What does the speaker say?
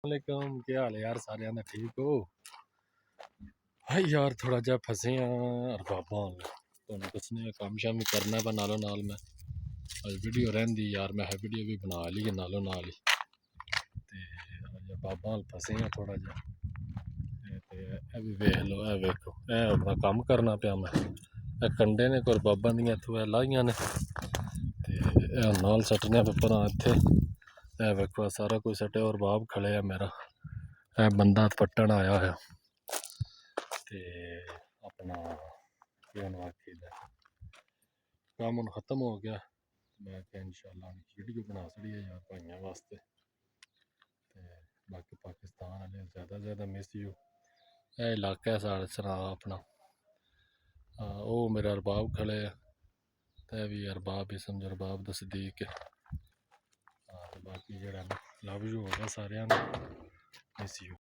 वालेकुम क्या हाल है यार सारे ने ठीक हो भाई यार थोड़ा जा फसे हैं अरबाबा तुम दसने काम शाम भी करना है पर नालों नाल मैं अज वीडियो रही यार मैं वीडियो भी बना ली है नालों नाल ही ते बाबा फसे हैं थोड़ा जा भी वेख लो ए वेखो ए अपना काम करना पाया मैं कंडे ने कोई बाबा दियां इत्थों लाइयां ने ते नाल सट्टने पे भरा इत्थे ए वेखो सारा कुछ सट्टे और बाप खड़े है मेरा ए बंदा पट्टन आया है ते अपना आखी काम हूँ खत्म हो गया मैं क्या इंशाल्लाह वीडियो बना छड़ी है यार भाइयों वास्ते ते बाकी पाकिस्तान वाले ज़्यादा मिस यू ए इलाका है साढ़े सरा अपना वो मेरे अरबाब खड़े है ते भी अरबाब ही समझो अरबाब दा सदीक है बाकी जरा लव यू होगा सारे मिस यू।